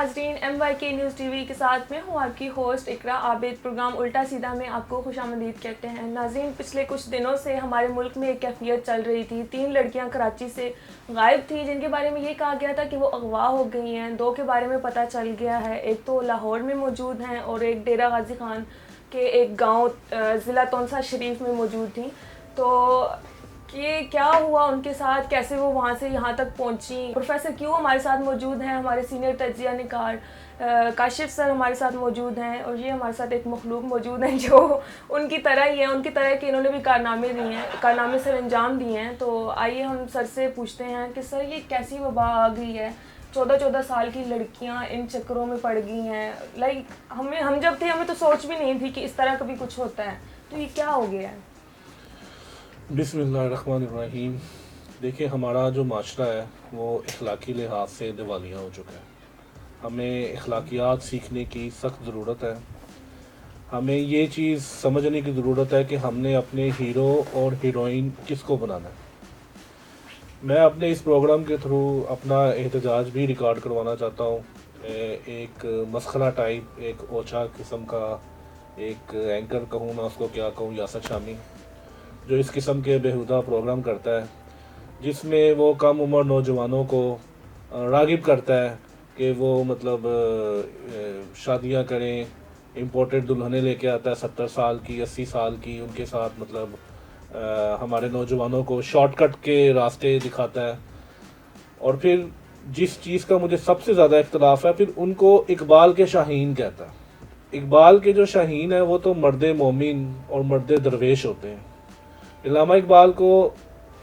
नाजरीन, MYK news TV के साथ में हूँ आपकी होस्ट इकरा आबिद। प्रोग्राम उल्टा सीधा में आपको खुशामदीद कहते हैं। नाजरीन, पिछले कुछ दिनों से हमारे मुल्क में एक कैफियत चल रही थी। 3 लड़कियां कराची से गायब थी, जिनके बारे में ये कहा गया था कि वो अगवा हो गई हैं। 2 के बारे में पता चल गया है, एक तो लाहौर में मौजूद हैं और एक डेरा गाजी खान के एक गाँव ज़िला तौंसा शरीफ में मौजूद थी। तो कि क्या हुआ उनके साथ, कैसे वो वहाँ से यहाँ तक पहुँची। प्रोफेसर क्यू हमारे साथ मौजूद हैं, हमारे सीनियर तजिया निगार काशिफ सर हमारे साथ मौजूद हैं, और ये हमारे साथ एक मखलूक मौजूद हैं जो उनकी तरह ही है, उनकी तरह के इन्होंने भी कारनामे सर अंजाम दिए हैं। तो आइए हम सर से पूछते हैं कि सर ये कैसी वबा आ गई है, 14-14 साल की लड़कियां इन चक्करों में पड़ गई हैं। लाइक हम जब थे हमें तो सोच भी नहीं थी कि इस तरह कभी कुछ होता है। तो ये क्या हो गया है? बिस्मिल्लाहिर्रहमानिर्रहीम। देखिए, हमारा जो माशरा है वो इखलाकी लिहाज से दिवालिया हो चुका है। हमें इखलाकियात सीखने की सख्त ज़रूरत है। हमें ये चीज़ समझने की ज़रूरत है कि हमने अपने हीरो और हीरोइन किसको बनाना है। मैं अपने इस प्रोग्राम के थ्रू अपना एहतजाज भी रिकॉर्ड करवाना चाहता हूँ। एक मसखरा टाइप, एक ओछा किस्म का एक एंकर कहूँ मैं उसको, क्या कहूँ, यासर शामी, जो इस किस्म के बेहुदा प्रोग्राम करता है, जिसमें वो कम उम्र नौजवानों को रागिब करता है कि वो मतलब शादियां करें। इम्पोर्टेड दुल्हनें लेके आता है 70 साल की, 80 साल की, उनके साथ मतलब हमारे नौजवानों को शॉर्टकट के रास्ते दिखाता है। और फिर जिस चीज़ का मुझे सबसे ज़्यादा इख्तलाफ है, फिर उनको इकबाल के शाहीन कहता है। इकबाल के जो शाहीन है वो तो मर्द मोमिन और मर्द दरवेश होते हैं। इल्लामा इकबाल को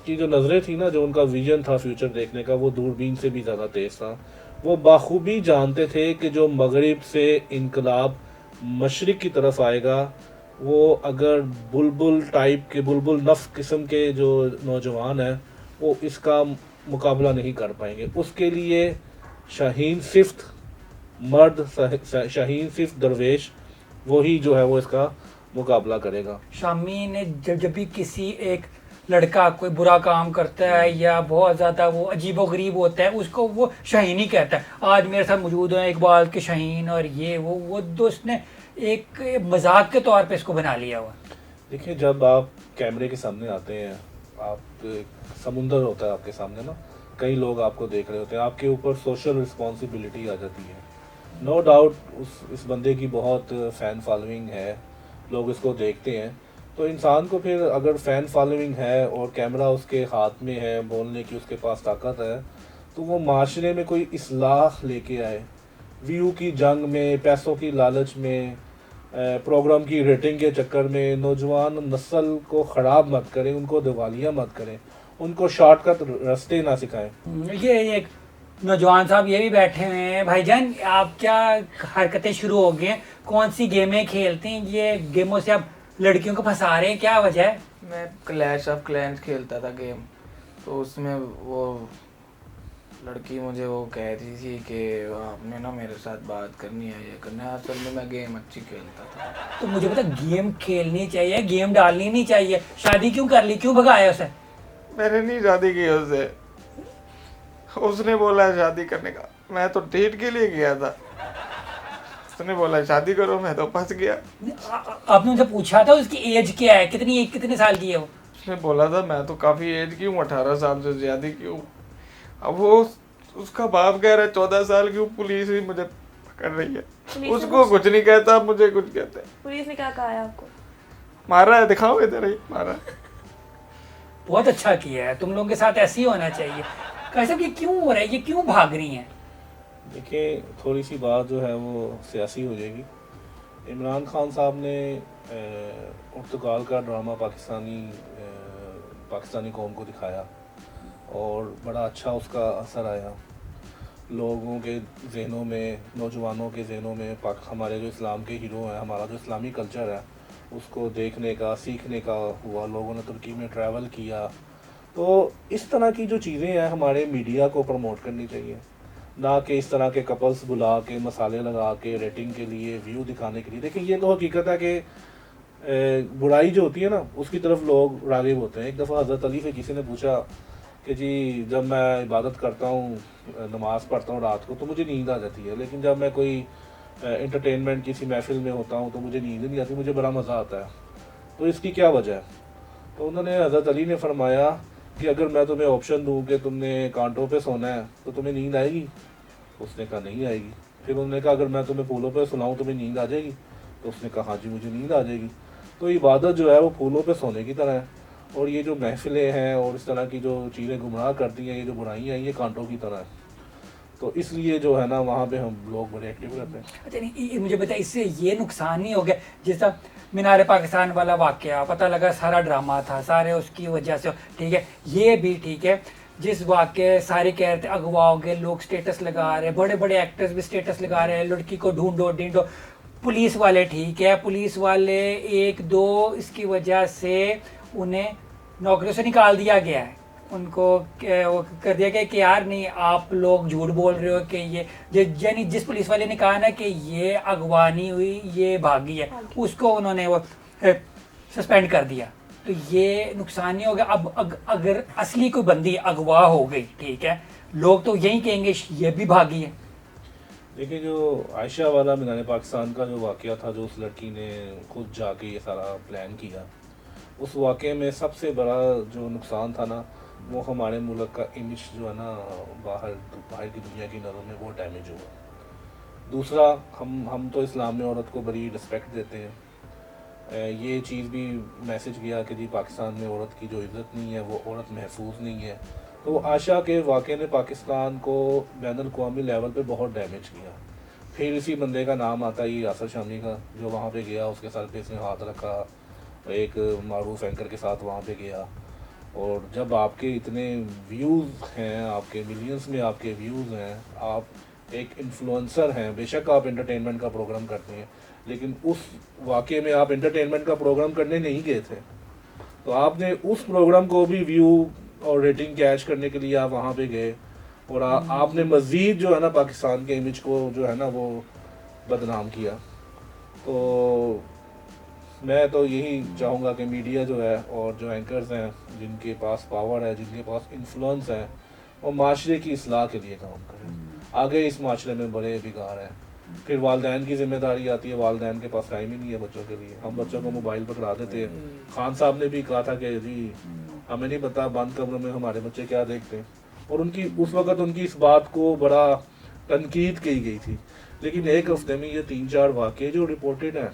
की जो नज़रें थी ना, जो उनका विजन था फ्यूचर देखने का, वो दूरबीन से भी ज़्यादा तेज़ था। वो बाखूबी जानते थे कि जो मगरिब से इनकलाब मशरिक की तरफ आएगा, वो अगर बुलबुल टाइप के, बुलबुल नफ्स किस्म के जो नौजवान हैं, वो इसका मुकाबला नहीं कर पाएंगे। उसके लिए शाहीन सिफ्त मर्द, शाहीन सिफ्त दरवेश, वही जो है वो इसका मुकाबला करेगा। शामी ने जब भी किसी एक लड़का कोई बुरा काम करता है या बहुत ज़्यादा वो अजीबोगरीब होता है, उसको वो शाहीन ही कहता है। आज मेरे साथ मौजूद है इकबाल के शाहीन, और ये वो दोस्त ने एक मजाक के तौर पे इसको बना लिया हुआ। देखिए, जब आप कैमरे के सामने आते हैं, आप समुंदर होता है आपके सामने ना, कई लोग आपको देख रहे होते हैं, आपके ऊपर सोशल रिस्पॉन्सिबिलिटी आ जाती है। नो डाउट इस बंदे की बहुत फ़ैन फॉलोइंग है, लोग इसको देखते हैं। तो इंसान को फिर अगर फ़ैन फॉलोइंग है और कैमरा उसके हाथ में है, बोलने की उसके पास ताकत है, तो वो माशरे में कोई इस्लाह लेके आए। व्यू की जंग में, पैसों की लालच में, प्रोग्राम की रेटिंग के चक्कर में नौजवान नस्ल को ख़राब मत करें, उनको दिवालिया मत करें, उनको शॉर्टकट रास्ते ना सिखाएं। ये एक नौजवान साहब ये भी बैठे हुए हैं। भाईजान, आप क्या हरकतें शुरू हो गई हैं? कौन सी गेमें खेलते हैं? ये गेमों से आप लड़कियों को फंसा रहे हैं, क्या वजह है? मैं क्लैश ऑफ क्लैंस खेलता था गेम, तो उसमें वो लड़की मुझे वो कह रही थी कि आपने ना मेरे साथ बात करनी है, ये करना है। असल में मैं गेम अच्छी खेलता था। तो मुझे पता, गेम खेलनी चाहिए, गेम डालनी नहीं चाहिए। शादी क्यों कर ली, क्यों भगाया उसे? मैंने नहीं शादी की उससे, उसने बोला है शादी करने का। मैं तो डेट के लिए गया था, उसने बोला शादी करो, मैं तो फंस गया। आपने उनसे पूछा था उसकी एज क्या है, कितने साल की है वो? उसने बोला था मैं तो काफ़ी एज की हूँ, 18 साल से ज़्यादा की हूँ। अब वो उसका बाप कह रहा है 14 साल की हूँ, पुलिस ही मुझे पकड़ रही है। उसको कुछ नहीं कहता, मुझे कुछ कहते हैं। पुलिस ने क्या कहा है आपको? मारा है, दिखाओ इधर ही मारा। बहुत अच्छा किया है, तुम लोगों के साथ ऐसे ही होना चाहिए। कैसे ये क्यों हो रहा है, ये क्यों भाग रही हैं? देखिए, थोड़ी सी बात जो है वो सियासी हो जाएगी। इमरान खान साहब ने पुर्तगाल का ड्रामा पाकिस्तानी कौम को दिखाया और बड़ा अच्छा उसका असर आया लोगों के जहनों में, नौजवानों के जहनों में। हमारे जो इस्लाम के हीरो हैं, हमारा जो इस्लामी कल्चर है, उसको देखने का, सीखने का हुआ। लोगों ने तुर्की में ट्रैवल किया। तो इस तरह की जो चीज़ें हैं हमारे मीडिया को प्रमोट करनी चाहिए, ना कि इस तरह के कपल्स बुला के, मसाले लगा के, रेटिंग के लिए, व्यू दिखाने के लिए। देखिए, ये तो हकीकत है कि बुराई जो होती है ना, उसकी तरफ लोग राग़िब होते हैं। एक दफ़ा हज़रत अली से किसी ने पूछा कि जी जब मैं इबादत करता हूँ, नमाज़ पढ़ता हूँ रात को तो मुझे नींद आ जाती है, लेकिन जब मैं कोई इंटरटेनमेंट किसी महफिल में होता हूँ तो मुझे नींद नहीं आती, मुझे बड़ा मज़ा आता है। तो इसकी क्या वजह है? तो उन्होंने हज़रत अली ने फरमाया कि अगर मैं तुम्हें ऑप्शन दूँ कि तुमने कांटों पे सोना है तो तुम्हें नींद आएगी? उसने कहा नहीं आएगी। फिर उन्होंने कहा अगर मैं तुम्हें फूलों पे सुनाऊँ तुम्हें नींद आ जाएगी? तो उसने कहा हाँ जी मुझे नींद आ जाएगी। तो इबादत जो है वो फूलों पे सोने की तरह है, और ये जो महफिलें हैं और इस तरह की जो चीज़ें गुमराह करती हैं, ये जो बुराइयाँ हैं, ये कांटों की तरह है। तो इसलिए जो है ना वहाँ पे हम लोग बड़े एक्टिव रहते हैं। अच्छा नहीं, मुझे बताइए इससे ये नुकसान नहीं हो गया? जैसा मीनार पाकिस्तान वाला वाकया, पता लगा सारा ड्रामा था, सारे उसकी वजह से, ठीक है, ये भी ठीक है, जिस वाकये सारे कह रहे थे अगवा हो गए, लोग स्टेटस लगा रहे, बड़े बड़े एक्टर्स भी स्टेटस लगा रहे हैं, लड़की को ढूंढो ढूंढो, पुलिस वाले ठीक है, पुलिस वाले एक दो इसकी वजह से उन्हें नौकरियों से निकाल दिया गया है, उनको वो कर दिया गया कि यार नहीं आप लोग झूठ बोल रहे हो कि ये यानी जिस पुलिस वाले ने कहा ना कि ये अगवानी हुई, ये भागी है, उसको उन्होंने वो सस्पेंड कर दिया। तो ये नुकसान नहीं हो गया? अब अगर असली कोई बंदी अगवा हो गई, ठीक है, लोग तो यही कहेंगे ये भी भागी है। देखिए जो आयशा वाला मीनार पाकिस्तान का जो वाक़या था, जो उस लड़की ने खुद जाके ये सारा प्लान किया, उस वाक़े में सबसे बड़ा जो नुकसान था ना, वो हमारे मुल्क का इमेज जो है ना बाहर की दुनिया की नज़रों में वो डैमेज हुआ। दूसरा, हम तो इस्लाम में औरत को बड़ी रिस्पेक्ट देते हैं। ये चीज़ भी मैसेज गया कि जी पाकिस्तान में औरत की जो इज़्ज़त नहीं है वो औरत महफूज नहीं है। तो आशा के वाक़े ने पाकिस्तान को बैनुल-अक़वामी लेवल पे बहुत डैमेज किया। फिर इसी बंदे का नाम आता है ये यासर शामी का, जो वहाँ पे गया, उसके सर पे इसने हाथ रखा, एक मारूफ एंकर के साथ वहाँ पे गया, और जब आपके इतने व्यूज़ हैं, आपके मिलियंस में आपके व्यूज़ हैं, आप एक इन्फ्लुएंसर हैं, बेशक आप एंटरटेनमेंट का प्रोग्राम करते हैं, लेकिन उस वाक़े में आप एंटरटेनमेंट का प्रोग्राम करने नहीं गए थे, तो आपने उस प्रोग्राम को भी व्यू और रेटिंग कैच करने के लिए आप वहाँ पे गए, और आपने मज़ीद जो है ना पाकिस्तान के इमेज को जो है ना वो बदनाम किया। तो मैं तो यही चाहूँगा कि मीडिया जो है और जो एंकर्स हैं, जिनके पास पावर है, जिनके पास इन्फ्लुएंस है, वो माशरे की इस्लाह के लिए काम करें। आगे इस माशरे में बड़े बिगाड़ हैं। फिर वालदैन की जिम्मेदारी आती है, वालदैन के पास टाइम ही नहीं है बच्चों के लिए। हम बच्चों को मोबाइल पकड़ा देते हैं। खान साहब ने भी कहा था कि जी हमें नहीं पता बंद कमरों में हमारे बच्चे क्या देखते हैं, और उनकी उस वक़्त उनकी इस बात को बड़ा तनकीद की गई थी। लेकिन एक हफ्ते में ये 3-4 वाक़े जो रिपोर्टेड हैं,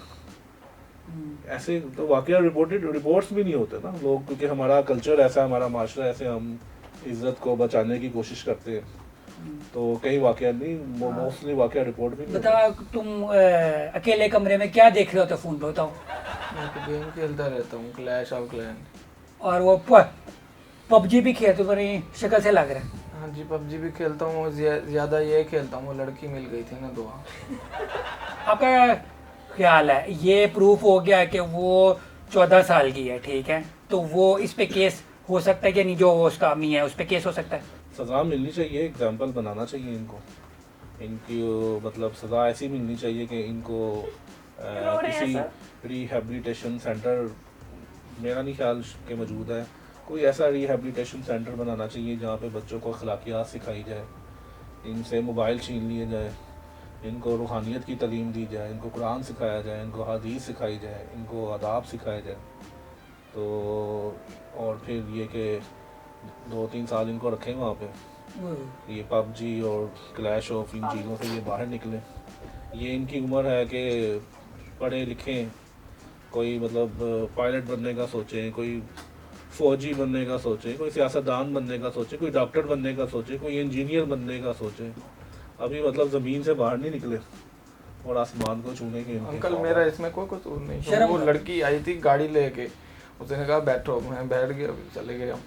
ऐसे तो वाक़या रिपोर्ट्स भी नहीं होते ना लोग, क्योंकि हमारा कल्चर ऐसा, हमारा माशरा ऐसे, हम इज़्ज़त को बचाने की कोशिश करते हैं। तो कई वाक़या नहीं, मोस्टली वाक़या रिपोर्ट भी नहीं बताओ तुम अकेले कमरे में क्या देख रहे हो? तो फ़ोन पे बताओ। मैं तो गेम खेलता रहता हूँ, क्लैश ऑफ क्लैन। और वो पबजी भी खेलते, मेरी शक्ल से लग रहा है। हाँ जी, पबजी भी खेलता हूँ, ज़्यादा ये खेलता हूँ, वो लड़की मिल गई थी ना दुआ। आपका ख्याल है ये प्रूफ हो गया कि वो 14 साल की है, ठीक है, तो वो इस पे केस हो सकता है कि नहीं? जो उसका अम्मी है उस पे केस हो सकता है? सज़ा मिलनी चाहिए, एग्जाम्पल बनाना चाहिए इनकी मतलब सज़ा ऐसी मिलनी चाहिए कि इनको किसी रिहेबिलिटेशन सेंटर, मेरा नहीं ख्याल कि मौजूद है, कोई ऐसा रिहेबिलिटेशन सेंटर बनाना चाहिए जहाँ पे बच्चों को अखलाकियात सिखाई जाए, इनसे मोबाइल छीन लिए जाए, इनको रूहानियत की तालीम दी जाए, इनको कुरान सिखाया जाए, इनको हदीस सिखाई जाए, इनको आदाब सिखाए जाए। तो और फिर ये कि 2-3 साल इनको रखें वहाँ पे, ये पबजी और क्लैश ऑफ इन चीज़ों से ये बाहर निकलें। ये इनकी उम्र है कि पढ़ें लिखें, कोई मतलब पायलट बनने का सोचें, कोई फ़ौजी बनने का सोचें, कोई सियासतदान बनने का सोचें, कोई डॉक्टर बनने का सोचें, कोई इंजीनियर बनने का सोचें। अभी मतलब ज़मीन से बाहर नहीं निकले और आसमान को छूने के अंकल मेरा इसमें कोई कसूर नहीं। वो लड़की आई थी गाड़ी लेके, उसने कहा बैठो, मैं बैठ गया, चले गए हम।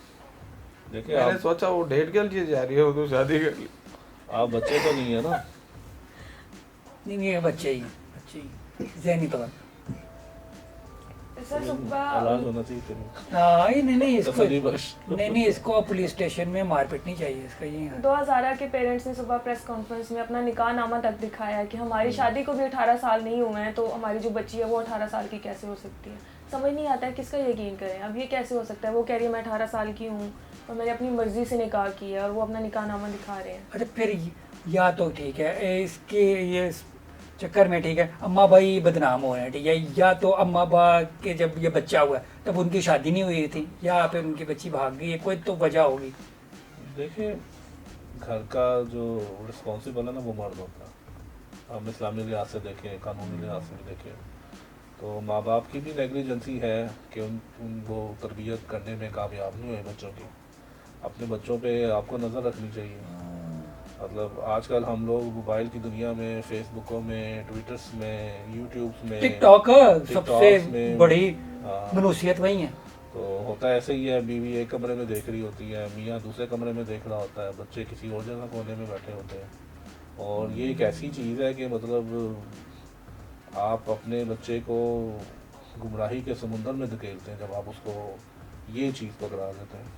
देखिए मैंने सोचा वो डेट के लिए जा रही है, वो तो शादी कर ली। आप बच्चे तो नहीं है ना? नहीं बच्चे ही ज़हनी तौर नहीं, इसको पुलिस स्टेशन में मारपीट नहीं चाहिए इसका। ये 2000 के पेरेंट्स ने सुबह प्रेस कॉन्फ्रेंस में अपना निकाहनामा तक दिखाया कि हमारी शादी को भी 18 साल नहीं हुए हैं, तो हमारी जो बच्ची है वो 18 साल की कैसे हो सकती है? समझ नहीं आता है किसका यकीन करें। अब ये कैसे हो सकता है? वो कह रही है मैं 18 साल की हूँ, और मैंने अपनी मर्जी से निकाह किया है और वो अपना निकाहनामा दिखा रहे हैं। अच्छा फिर या तो ठीक है, इसके ये चक्कर में ठीक है अम्मा भाई बदनाम हो रहे हैं, ठीक है, या तो अम्मा बा के जब ये बच्चा हुआ तब उनकी शादी नहीं हुई थी, या फिर उनकी बच्ची भाग गई है, कोई तो वजह होगी। देखिए घर का जो रिस्पॉन्सिबल है ना वो मर्द होता है। हम इस्लामी लिहाज से देखें, कानूनी लिहाज से भी देखें, तो माँ बाप की भी नेग्लिजेंसी है कि उन वो तरबियत करने में कामयाब नहीं हुए बच्चों की। अपने बच्चों पे आपको नज़र रखनी चाहिए। मतलब आजकल हम लोग मोबाइल की दुनिया में, फेसबुकों में, ट्विटर्स में, यूट्यूब्स में, टिकटॉक सबसे में, बड़ी हाँ, मनुसियत वही है। तो होता ऐसे ही है, बीवी एक कमरे में देख रही होती है, मियाँ दूसरे कमरे में देख रहा होता है, बच्चे किसी और जगह कोने में बैठे होते हैं। और ये एक ऐसी चीज़ है कि मतलब आप अपने बच्चे को गुमराही के समुंदर में धकेलते हैं जब आप उसको ये चीज़ पकड़ा देते हैं।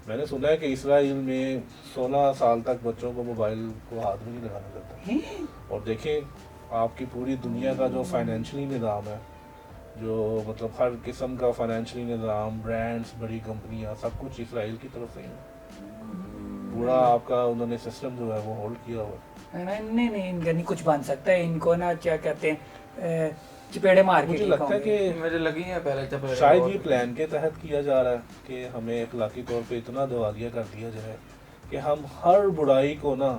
मैंने सुना है कि इसराइल में 16 साल तक बच्चों को मोबाइल को हाथ में नहीं लगाना देता। और देखें आपकी पूरी दुनिया का जो फाइनेंशियली निज़ाम है, जो मतलब हर किस्म का फाइनेंशियली निज़ाम, ब्रांड्स, बड़ी कंपनियां, सब कुछ इसराइल की तरफ से है। पूरा आपका उन्होंने सिस्टम जो है वो होल्ड किया हुआ है। नहीं नहीं, इनका नहीं कुछ बन सकता है, इनको ना क्या कहते हैं चपेड़े मार के मुझे लगता है कि मेरे लगी है पहले चपेड़े। शायद ये प्लान के तहत किया जा रहा है कि हमें अखलाकी तौर पे इतना दिवालिया कर दिया जाए कि हम हर बुराई को ना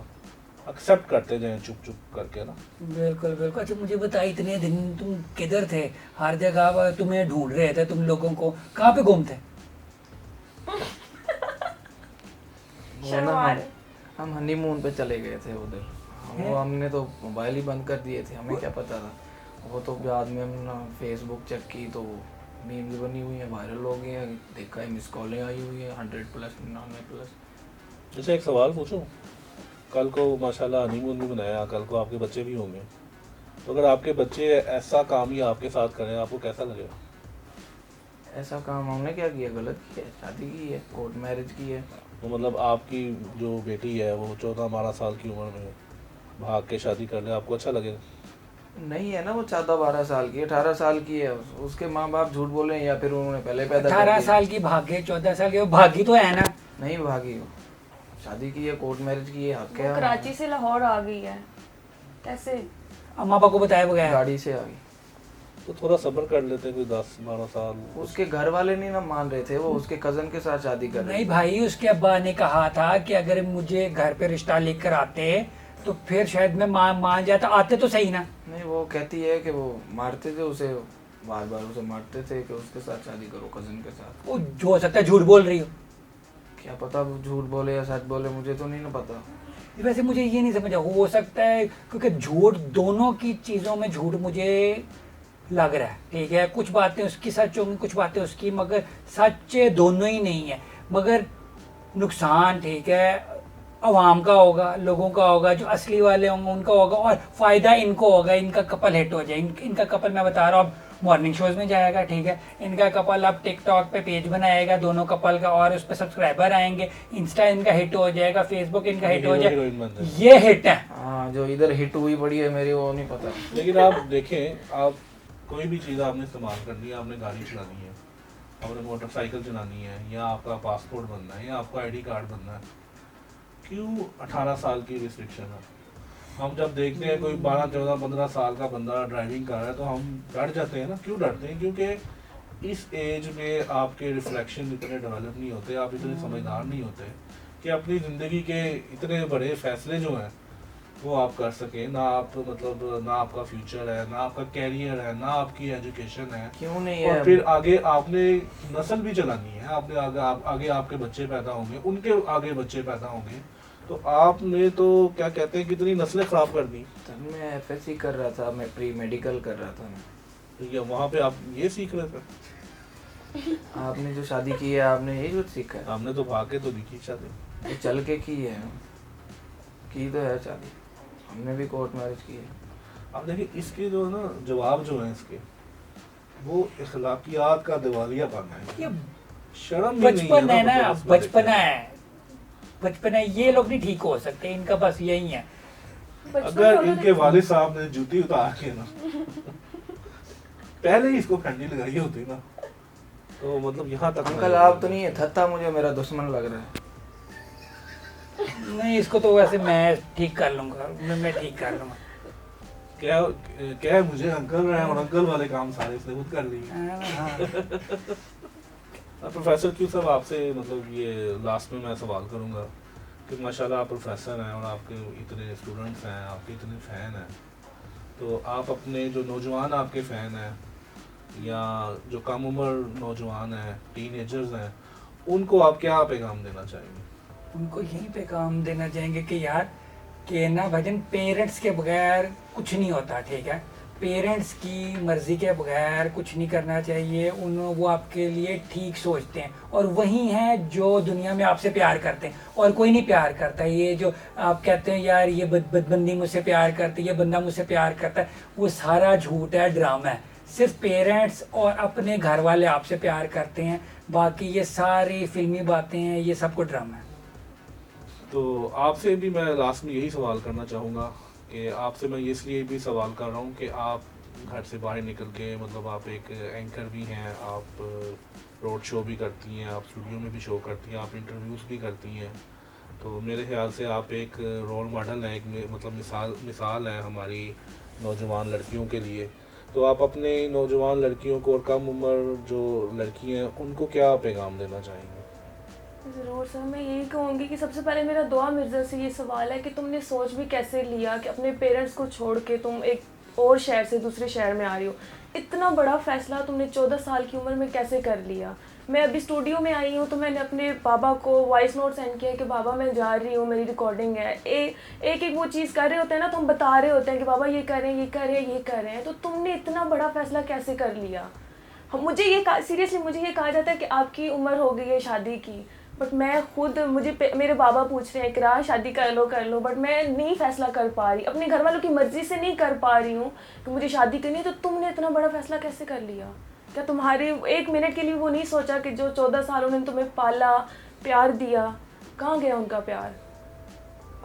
एक्सेप्ट करते जाएं चुप चुप करके ना। बिल्कुल बिल्कुल। अच्छा मुझे बता, इतने दिन तुम किधर थे? हर जगह तुम्हें ढूंढ रहे थे, तुम लोगों को कहाँ पे घूमते? हम हनीमून पे चले गए थे उधर। वो हमने तो मोबाइल ही बंद कर दिए थे, हमें क्या पता था। वो तो बाद में हमने फेसबुक चेक की तो मीम्स बनी हुई है, वायरल हो गई है, देखा है मिस कॉलें आई हुई है 100+, 99+। जैसे एक सवाल पूछूं, कल को माशाल्लाह हनीमून भी बनाया, कल को आपके बच्चे भी होंगे, तो अगर आपके बच्चे ऐसा काम ही आपके साथ करें आपको कैसा लगेगा? ऐसा काम हमने क्या किया? गलत किया है, शादी की है, कोर्ट मैरिज की है। तो मतलब आपकी जो बेटी है वो 14-12 साल की उम्र में भाग के शादी कर ले, आपको अच्छा लगेगा? नहीं है ना, वो 14-12 साल की, 18 साल की है। उसके माँ बाप झूठ बोले या फिर उन्होंने पहले पैदा कर 18 दिया। साल की भागे, 14 साल की वो भागी तो है ना? नहीं भागी, वो शादी की है, कोर्ट मैरिज की है, हक है। वो कराची से लाहौर आ गई है, कैसे? अम्मा पापा को बताया बगैर? गाड़ी से आ गई। तो थोड़ा सब्र कर लेते, कोई 10-12 साल। उसके घर वाले नहीं ना मान रहे थे, वो उसके कजन के साथ शादी कर रहे नहीं भाई, उसके अब्बा ने कहा था कि अगर मुझे घर पे रिश्ता लेकर आते तो फिर शायद मैं मान जाता। आते तो सही ना? नहीं, वो कहती है कि वो मारते थे उसे, बार बार उसे मारते थे कि उसके साथ शादी करो, कजन के साथ। वो जो हो सकता है झूठ बोल रही हो। क्या पता वो झूठ बोले या सच बोले, मुझे तो नहीं ना पता। वैसे मुझे ये नहीं समझ, हो सकता है क्योंकि झूठ, दोनों की चीज़ों में झूठ मुझे लग रहा है, ठीक है। कुछ बातें उसकी सच होंगी, कुछ बातें उसकी, मगर सच दोनों ही नहीं है। मगर नुकसान ठीक है अवाम का होगा, लोगों का होगा, जो असली वाले होंगे उनका होगा, और फ़ायदा इनको होगा। इनका कपल हिट हो जाए, इनका कपल मैं बता रहा हूँ अब मॉर्निंग शोज़ में जाएगा, ठीक है। इनका कपल अब टिकटॉक पे पेज बनाएगा दोनों कपल का, और उस पर सब्सक्राइबर आएंगे, इंस्टा इनका हिट हो जाएगा, फेसबुक इनका हिट हो जाए, ये हिट है। हाँ, जो इधर हिट हुई पड़ी है मेरी, वो नहीं पता। लेकिन आप देखें, आप कोई भी चीज़ आपने इस्तेमाल करनी है, आपने गाड़ी चलानी है, आपने मोटरसाइकिल चलानी है, या आपका पासपोर्ट बनना है, या आपका ID कार्ड बनना है, क्यों 18 साल की रिस्ट्रिक्शन है? हम जब देखते हैं कोई 12, 14, 15 साल का बंदा ड्राइविंग कर रहा है तो हम डर जाते हैं ना। क्यों डरते हैं? क्योंकि इस एज में आपके रिफ्लेक्शन इतने डेवलप नहीं होते, आप इतने समझदार नहीं होते कि अपनी ज़िंदगी के इतने बड़े फैसले जो हैं वो आप कर सकें। ना आप मतलब ना आपका फ्यूचर है, ना आपका कैरियर है, ना आपकी एजुकेशन है। क्यों नहीं और है? फिर आगे आपने नस्ल भी चलानी है, आपने आगे आपके बच्चे पैदा होंगे, उनके आगे बच्चे पैदा होंगे, तो आपने तो क्या कहते हैं कितनी नस्लें खराब कर दी। तब मैं FSC कर रहा था, मैं प्री मेडिकल कर रहा था मैं। तो ये वहाँ पे आप ये सीख रहे थे? आपने जो शादी की है, आपने यही कुछ सीखा है? हमने तो भाग के तो दिखी शादी, ये चल के की है, की तो है शादी, हमने भी कोर्ट मैरिज की है। अब देखिए इसके जो है ना जवाब जो है इसके, वो इखलाकियात का दिवालियापन है। ये शर्म भी नहीं बचपन है ना, मतलब उसमें बचपना है, बचपन है। ये लोग नहीं ठीक हो सकते, इनका बस यही है। अगर इनके वालिद साहब ने जूती उतार के ना पहले ही इसको फंडी लगाई होती ना, तो मतलब यहाँ तक अंकल आप तो नहीं है थत्ता मुझे मेरा दुश्मन लग रहा है। नहीं, इसको तो वैसे मैं ठीक कर लूंगा, मैं ठीक कर लूंगा। क्या क्या है, मुझे अंकल रहे और अंकल वाले काम सारे इसने खुद कर लिए। हाँ। प्रोफेसर क्यों सब आपसे मतलब ये लास्ट में मैं सवाल करूंगा कि माशाल्लाह आप प्रोफेसर हैं और आपके इतने स्टूडेंट्स हैं, आपके इतने फ़ैन हैं, तो आप अपने जो नौजवान आपके फ़ैन हैं या जो कम उम्र नौजवान हैं, टीनेजर्स हैं, उनको आप क्या पैगाम देना चाहेंगे? उनको यही पैगाम देना चाहेंगे कि यार कि ना भाईजान, पेरेंट्स के बगैर कुछ नहीं होता, ठीक है। पेरेंट्स की मर्ज़ी के बगैर कुछ नहीं करना चाहिए। वो आपके लिए ठीक सोचते हैं और वही हैं जो दुनिया में आपसे प्यार करते हैं, और कोई नहीं प्यार करता। ये जो आप कहते हैं यार ये बंदी मुझसे प्यार करती है, ये बंदा मुझसे प्यार करता है, वो सारा झूठ है, ड्रामा है। सिर्फ पेरेंट्स और अपने घर वाले आपसे प्यार करते हैं, बाकी ये सारी फिल्मी बातें हैं, ये सब कुछ ड्रामा है। तो आपसे भी मैं लास्ट में यही सवाल करना चाहूँगा कि आपसे मैं इसलिए भी सवाल कर रहा हूँ कि आप घर से बाहर निकल के मतलब आप एक एंकर भी हैं, आप रोड शो भी करती हैं, आप स्टूडियो में भी शो करती हैं, आप इंटरव्यूज़ भी करती हैं, तो मेरे ख्याल से आप एक रोल मॉडल हैं, एक मतलब मिसाल है हमारी नौजवान लड़कियों के लिए। तो आप अपने नौजवान लड़कियों को और कम उम्र जो लड़की हैं उनको क्या पैगाम देना चाहेंगे? ज़रूर सर, मैं यही कहूँगी कि सबसे पहले मेरा दुआ मिर्ज़ा से ये सवाल है कि तुमने सोच भी कैसे लिया कि अपने पेरेंट्स को छोड़ के तुम एक और शहर से दूसरे शहर में आ रही हो। इतना बड़ा फ़ैसला तुमने 14 साल की उम्र में कैसे कर लिया। मैं अभी स्टूडियो में आई हूँ तो मैंने अपने बाबा को वॉइस नोट सेंड किया कि बाबा मैं जा रही हूँ, मेरी रिकॉर्डिंग है। एक वो चीज़ कर रहे होते हैं ना, तो हम बता रहे होते हैं कि बाबा ये करें, ये करें, ये करें। तो तुमने इतना बड़ा फ़ैसला कैसे कर लिया। मुझे ये सीरियसली मुझे ये कहा जाता है कि आपकी उम्र हो गई है शादी की, बट मैं खुद मेरे बाबा पूछ रहे हैं कि शादी कर लो, बट मैं नहीं फ़ैसला कर पा रही, अपने घर वालों की मर्ज़ी से नहीं कर पा रही हूँ कि मुझे शादी करनी है। तो तुमने इतना बड़ा फ़ैसला कैसे कर लिया? क्या तुम्हारे एक मिनट के लिए वो नहीं सोचा कि जो 14 साल उन्होंने तुम्हें पाला, प्यार दिया, कहाँ गया उनका प्यार?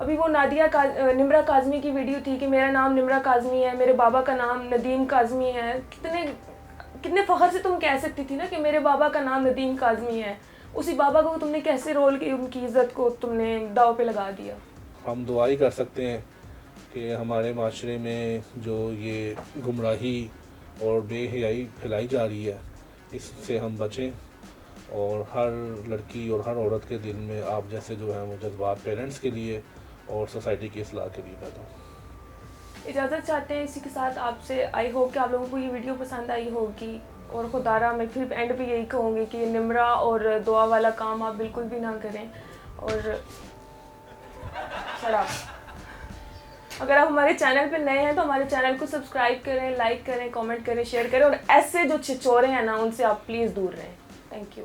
अभी वो निम्रा काज़मी की वीडियो थी कि मेरा नाम निम्रा काज़मी है, मेरे बाबा का नाम नदीम काज़मी है। कितने फ़ख्र से तुम कह सकती थी ना कि मेरे बाबा का नाम नदीम काज़मी है। उसी बाबा को तुमने कैसे रोल की, उनकी इज़्ज़त को तुमने दाव पे लगा दिया। हम दुआ ही कर सकते हैं कि हमारे माशरे में जो ये गुमराही और बेहयाई फैलाई जा रही है, इससे हम बचें और हर लड़की और हर औरत के दिल में आप जैसे जो हैं वो जज्बात पेरेंट्स के लिए और सोसाइटी की इस्लाह के लिए पैदा हो। इजाज़त चाहते हैं इसी के साथ आपसे। आई होप कि आप लोगों को ये वीडियो पसंद आई होगी, और खुदारा मैं फिर एंड पे यही कहूँगी कि निम्रा और दुआ वाला काम आप बिल्कुल भी ना करें। और शराब, अगर आप हमारे चैनल पे नए हैं तो हमारे चैनल को सब्सक्राइब करें, लाइक करें, कमेंट करें, शेयर करें, और ऐसे जो छिछोरे हैं ना उनसे आप प्लीज़ दूर रहें। Thank you.